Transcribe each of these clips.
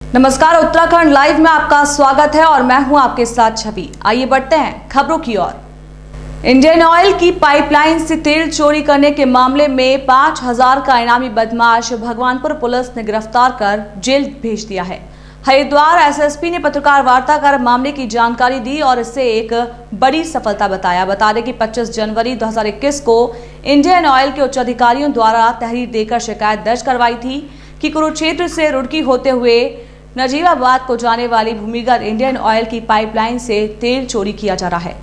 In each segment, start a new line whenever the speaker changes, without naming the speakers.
नमस्कार, उत्तराखंड लाइव में आपका स्वागत है और मैं हूं आपके साथ छवि। आइए बढ़ते हैं खबरों की ओर। इंडियन ऑयल की पाइपलाइन से तेल चोरी करने के मामले में 5000 का इनामी बदमाश भगवानपुर पुलिस ने गिरफ्तार कर जेल भेज दिया है। हरिद्वार एसएसपी ने पत्रकार वार्ता कर मामले की जानकारी दी और इसे एक बड़ी सफलता बताया। बता दें कि 25 जनवरी 2021 को इंडियन ऑयल के उच्च अधिकारियों द्वारा तहरीर देकर शिकायत दर्ज करवाई थी कि कुरुक्षेत्र से रुड़की होते हुए नजीबाबाद को जाने वाली भूमिगत इंडियन ऑयल की पाइपलाइन से तेल चोरी किया जा रहा है।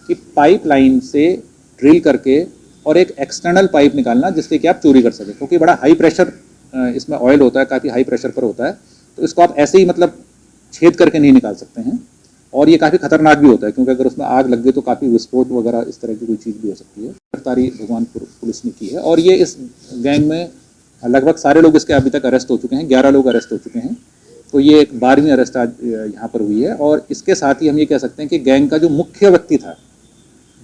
कि पाइपलाइन से ड्रिल करके और एक एक्सटर्नल पाइप निकालना जिससे कि आप चोरी कर सकें, क्योंकि बड़ा हाई प्रेशर इसमें ऑयल होता है, काफ़ी हाई प्रेशर पर होता है, तो इसको आप ऐसे ही मतलब छेद करके नहीं निकाल सकते हैं। और ये काफ़ी खतरनाक भी होता है, क्योंकि अगर उसमें आग लग गई तो काफ़ी विस्फोट वगैरह इस तरह की कोई चीज़ भी हो सकती है। गिरफ्तारी भगवानपुर पुलिस ने की है और ये इस गैंग में लगभग सारे लोग इसके अभी तक अरेस्ट हो चुके हैं। 11 लोग अरेस्ट हो चुके हैं, तो ये एक 12वीं अरेस्ट आज यहाँ पर हुई है। और इसके साथ ही हम ये कह सकते हैं कि गैंग का जो मुख्य व्यक्ति था,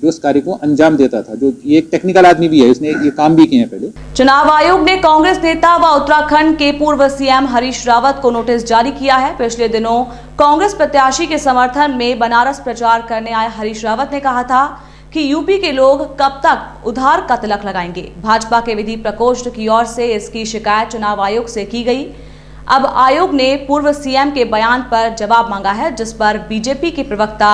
जो इस कार्य को अंजाम देता था, जो ये एक टेक्निकल आदमी भी है, इसने ये काम भी किए हैं पहले।
चुनाव आयोग ने कांग्रेस नेता व उत्तराखंड के पूर्व सीएम हरीश रावत को नोटिस जारी किया है। पिछले दिनों कांग्रेस प्रत्याशी के समर्थन में बनारस प्रचार करने आए हरीश रावत ने कहा था कि यूपी के लोग कब तक उधार का तिलक लगाएंगे। भाजपा के विधि प्रकोष्ठ की ओर से इसकी शिकायत चुनाव आयोग से की गई। अब आयोग ने पूर्व सीएम के बयान पर जवाब मांगा है, जिस पर बीजेपी के प्रवक्ता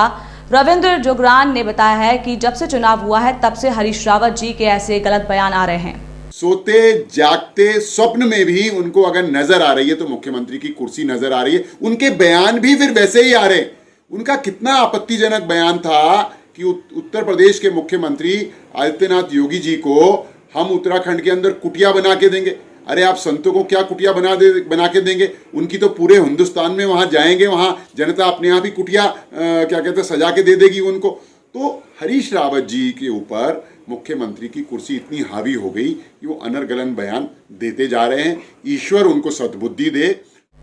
रविंद्र जोगरान ने बताया है कि जब से चुनाव हुआ है तब से हरीश रावत जी के ऐसे गलत बयान आ रहे हैं।
सोते जागते स्वप्न में भी उनको अगर नजर आ रही है तो मुख्यमंत्री की कुर्सी नजर आ रही है, उनके बयान भी फिर वैसे ही आ रहे हैं। उनका कितना आपत्तिजनक बयान था कि उत्तर प्रदेश के मुख्यमंत्री आदित्यनाथ योगी जी को हम उत्तराखंड के अंदर कुटिया बना के देंगे। अरे आप संतों को क्या कुटिया बना के देंगे? उनकी तो पूरे हिंदुस्तान में वहाँ जाएंगे, वहाँ जनता अपने आप ही कुटिया क्या कहते हैं सजा के दे देगी उनको। तो हरीश रावत जी के ऊपर मुख्यमंत्री की कुर्सी इतनी हावी हो गई कि वो अनर्गलन बयान देते जा रहे हैं। ईश्वर उनको सद्बुद्धि दे।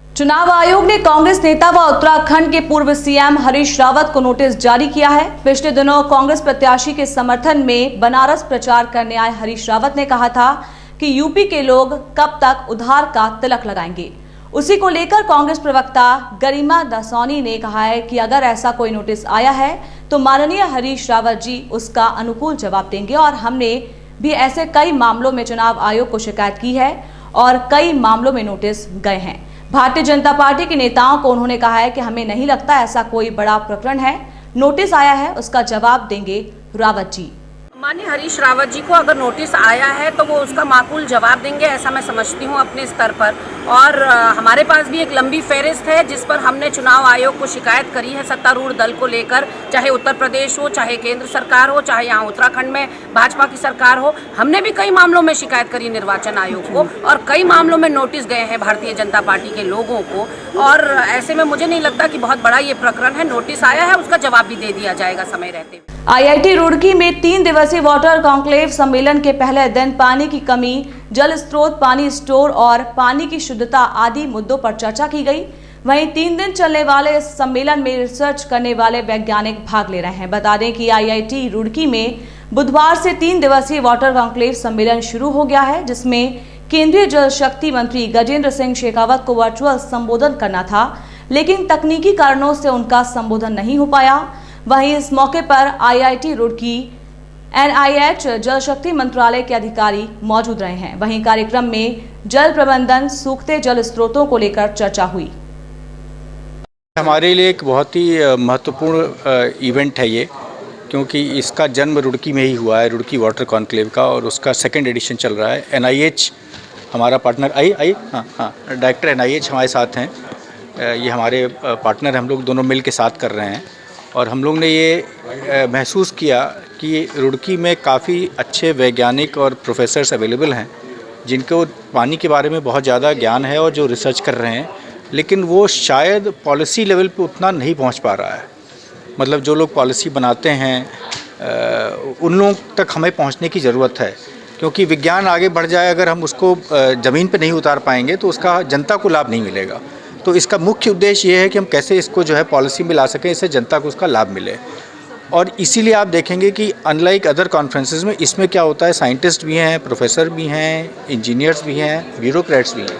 चुनाव आयोग ने कांग्रेस नेता व उत्तराखंड के पूर्व सीएम हरीश रावत को नोटिस जारी किया है। पिछले दिनों कांग्रेस प्रत्याशी के समर्थन में बनारस प्रचार करने आए हरीश रावत ने कहा था कि यूपी के लोग कब तक उधार का तिलक लगाएंगे। उसी को लेकर कांग्रेस प्रवक्ता गरिमा दासोनी ने कहा है कि अगर ऐसा कोई नोटिस आया है तो माननीय हरीश रावत जी उसका अनुकूल जवाब देंगे। और हमने भी ऐसे कई मामलों में चुनाव आयोग को शिकायत की है और कई मामलों में नोटिस गए हैं। भारतीय जनता पार्टी के नेताओं को उन्होंने कहा है कि हमें नहीं लगता ऐसा कोई बड़ा प्रकरण है, नोटिस आया है उसका जवाब देंगे रावत जी।
माननीय हरीश रावत जी को अगर नोटिस आया है तो वो उसका माकूल जवाब देंगे, ऐसा मैं समझती हूँ अपने स्तर पर। और हमारे पास भी एक लंबी फहरिस्त है जिस पर हमने चुनाव आयोग को शिकायत करी है सत्तारूढ़ दल को लेकर, चाहे उत्तर प्रदेश हो, चाहे केंद्र सरकार हो, चाहे यहाँ उत्तराखंड में भाजपा की सरकार हो। हमने भी कई मामलों में शिकायत करी निर्वाचन आयोग को और कई मामलों में नोटिस गए हैं भारतीय जनता पार्टी के लोगों को। और ऐसे में मुझे नहीं लगता कि बहुत बड़ा ये प्रकरण है। नोटिस आया है, उसका जवाब भी दे दिया जाएगा समय रहते हुए।
आईआईटी रुड़की में 3 दिवसीय वाटर कॉन्क्लेव सम्मेलन के पहले दिन पानी की कमी, जल स्रोत, पानी स्टोर और पानी की शुद्धता आदि मुद्दों पर चर्चा की गई। वहीं 3 दिन चलने वाले इस सम्मेलन में रिसर्च करने वाले वैज्ञानिक भाग ले रहे हैं। बता दें कि आईआईटी रुड़की में बुधवार से 3 दिवसीय वाटर कॉन्क्लेव सम्मेलन शुरू हो गया है, जिसमें केंद्रीय जल शक्ति मंत्री गजेंद्र सिंह शेखावत को वर्चुअल संबोधन करना था, लेकिन तकनीकी कारणों से उनका संबोधन नहीं हो पाया। वहीं इस मौके पर आईआईटी रुड़की, एनआईएच, जल शक्ति मंत्रालय के अधिकारी मौजूद रहे हैं। वहीं कार्यक्रम में जल प्रबंधन, सूखते जल स्रोतों को लेकर चर्चा हुई।
हमारे लिए एक बहुत ही महत्वपूर्ण इवेंट है ये, क्योंकि इसका जन्म रुड़की में ही हुआ है, रुड़की वाटर कॉन्क्लेव का, और उसका 2nd एडिशन चल रहा है। एनआईएच हमारा पार्टनर, डायरेक्टर एनआईएच हमारे साथ हैं। ये हमारे पार्टनर, हम लोग दोनों मिल के साथ कर रहे हैं। और हम लोग ने ये महसूस किया कि रुड़की में काफ़ी अच्छे वैज्ञानिक और प्रोफेसर्स अवेलेबल हैं जिनको पानी के बारे में बहुत ज़्यादा ज्ञान है और जो रिसर्च कर रहे हैं, लेकिन वो शायद पॉलिसी लेवल पे उतना नहीं पहुंच पा रहा है। मतलब जो लोग पॉलिसी बनाते हैं उन लोगों तक हमें पहुंचने की ज़रूरत है, क्योंकि विज्ञान आगे बढ़ जाए, अगर हम उसको ज़मीन पे नहीं उतार पाएंगे तो उसका जनता को लाभ नहीं मिलेगा। तो इसका मुख्य उद्देश्य ये है कि हम कैसे इसको जो है पॉलिसी में ला सकें, इससे जनता को उसका लाभ मिले। और इसीलिए आप देखेंगे कि अनलाइक अदर कॉन्फ्रेंसेस में इसमें क्या होता है, साइंटिस्ट भी हैं, प्रोफेसर भी हैं, इंजीनियर्स भी हैं, ब्यूरोक्रेट्स भी हैं।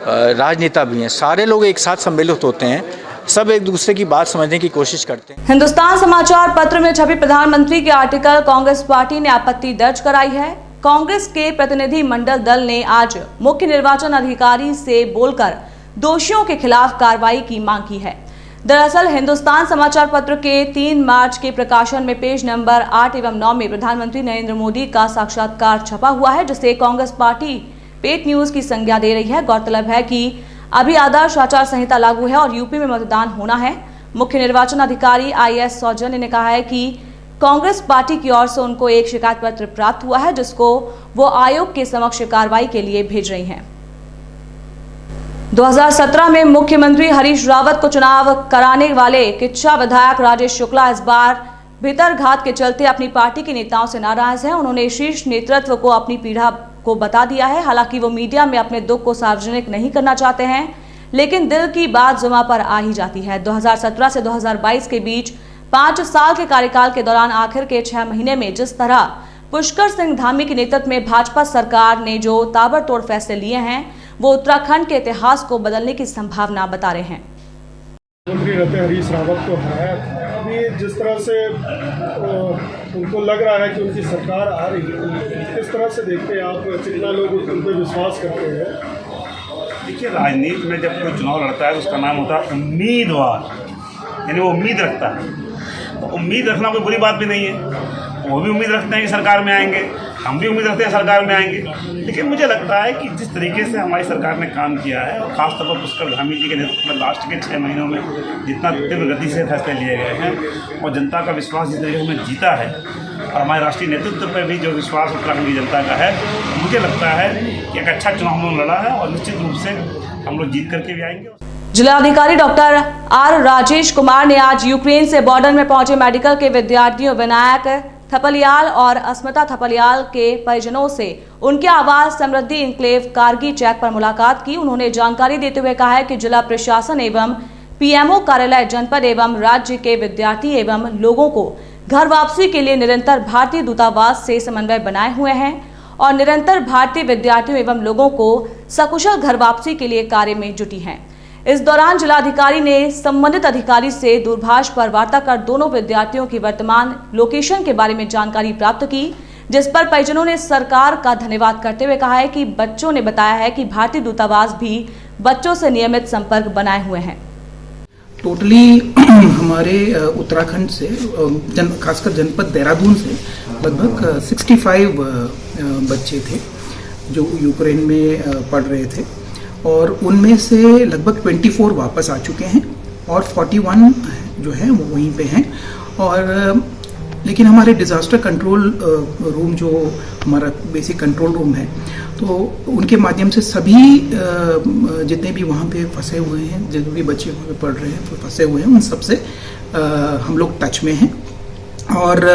राजनेता भी हैं, सारे लोग एक साथ सम्मिलित होते हैं, सब एक दूसरे की बात समझने की कोशिश करते हैं।
हिंदुस्तान समाचार पत्र में छपी प्रधानमंत्री के आर्टिकल कांग्रेस पार्टी ने आपत्ति दर्ज कराई है। कांग्रेस के प्रतिनिधि मंडल दल ने आज मुख्य निर्वाचन अधिकारी से बोलकर दोषियों के खिलाफ कार्रवाई की मांग की है। दरअसल हिंदुस्तान समाचार पत्र के 3 मार्च के प्रकाशन में पेज नंबर 8 एवं 9 में प्रधानमंत्री नरेंद्र मोदी का साक्षात्कार छपा हुआ है, जिसे कांग्रेस पार्टी पेड न्यूज की संज्ञा दे रही है। गौरतलब है कि अभी आदर्श आचार संहिता लागू है और यूपी में मतदान होना है। मुख्य निर्वाचन अधिकारी IAS सौजन्य ने कहा है कि कांग्रेस पार्टी की ओर से उनको एक शिकायत पत्र प्राप्त हुआ है, जिसको वो आयोग के समक्ष कार्रवाई के लिए भेज रही हैं। 2017 में मुख्यमंत्री हरीश रावत को चुनाव कराने वाले किच्चा विधायक राजेश शुक्ला इस बार भीतरघात के चलते अपनी पार्टी के नेताओं से नाराज हैं। उन्होंने शीर्ष नेतृत्व को अपनी पीड़ा को बता दिया है। हालांकि वो मीडिया में अपने दुख को सार्वजनिक नहीं करना चाहते हैं, लेकिन दिल की बात जुमा पर आ ही जाती है। 2017 से 2022 के बीच 5 साल के कार्यकाल के दौरान आखिर के 6 महीने में जिस तरह पुष्कर सिंह धामी के नेतृत्व में भाजपा सरकार ने जो ताबड़तोड़ फैसले लिए हैं, वो उत्तराखंड के इतिहास को बदलने की संभावना बता रहे हैं।
मुख्यमंत्री रहते हरीश रावत को है, अभी जिस तरह से उनको लग रहा है कि उनकी सरकार आ रही है, किस तरह से देखते हैं आप, कितना लोग उन पर विश्वास करते हैं?
देखिए, राजनीति में जब कोई चुनाव लड़ता है तो उसका नाम होता है उम्मीदवार, यानी वो उम्मीद रखता है। तो उम्मीद रखना कोई बुरी बात भी नहीं है, वो भी उम्मीद रखते हैं कि सरकार में आएंगे, हम भी उम्मीद रखते हैं सरकार में आएंगे। लेकिन मुझे लगता है कि जिस तरीके से हमारी सरकार ने काम किया है, और ख़ासतौर पर पुष्कर धामी जी के नेतृत्व में लास्ट के 6 महीनों में जितना तीव्र गति से फैसले लिए गए हैं और जनता का विश्वास जिस तरीके से हमें जीता है, और हमारे राष्ट्रीय नेतृत्व पर भी जो विश्वास उत्तराखंड की जनता का है, मुझे लगता है कि एक अच्छा चुनाव हम लोग लड़ा है और निश्चित रूप से हम लोग जीत करके भी आएंगे।
जिलाधिकारी डॉक्टर आर राजेश कुमार ने आज यूक्रेन से बॉर्डर में पहुंचे मेडिकल के विद्यार्थियों विनायक थपलियाल और अस्मिता थपलियाल के परिजनों से उनके आवास समृद्धि इंक्लेव कारगी चैक पर मुलाकात की। उन्होंने जानकारी देते हुए कहा है कि जिला प्रशासन एवं PMO कार्यालय जनपद एवं राज्य के विद्यार्थी एवं लोगों को घर वापसी के लिए निरंतर भारतीय दूतावास से समन्वय बनाए हुए हैं और निरंतर भारतीय विद्यार्थियों एवं लोगों को सकुशल घर वापसी के लिए कार्य में जुटी हैं। इस दौरान जिलाधिकारी ने संबंधित अधिकारी से दूरभाष पर वार्ता कर दोनों विद्यार्थियों की वर्तमान लोकेशन के बारे में जानकारी प्राप्त की, जिस पर परिजनों ने सरकार का धन्यवाद करते हुए कहा है कि बच्चों ने बताया है कि भारतीय दूतावास भी बच्चों से नियमित संपर्क बनाए हुए हैं।
टोटली हमारे उत्तराखंड से खासकर जनपद देहरादून से लगभग 65 बच्चे थे जो यूक्रेन में पढ़ रहे थे, और उनमें से लगभग 24 वापस आ चुके हैं और 41 जो है वो वहीं पे हैं। और लेकिन हमारे डिज़ास्टर कंट्रोल रूम जो हमारा बेसिक कंट्रोल रूम है, तो उनके माध्यम से सभी जितने भी वहाँ पे फंसे हुए हैं, जितने भी बच्चे वहाँ पे पढ़ रहे हैं फंसे हुए हैं, उन सबसे हम लोग टच में हैं और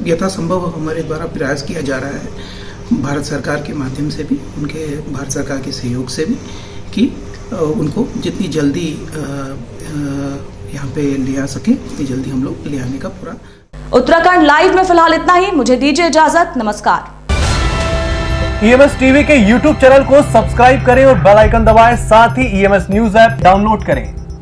यथासंभव हमारे द्वारा प्रयास किया जा रहा है भारत सरकार के माध्यम से भी, उनके भारत सरकार के सहयोग से भी, कि उनको जितनी जल्दी यहाँ पे ले आ सके उतनी जल्दी हम लोग ले आने का पूरा।
उत्तराखंड लाइव में फिलहाल इतना ही। मुझे दीजिए इजाजत। नमस्कार।
EMS टीवी के YouTube चैनल को सब्सक्राइब करें और बेल आइकन दबाएं, साथ ही EMS न्यूज ऐप डाउनलोड करें।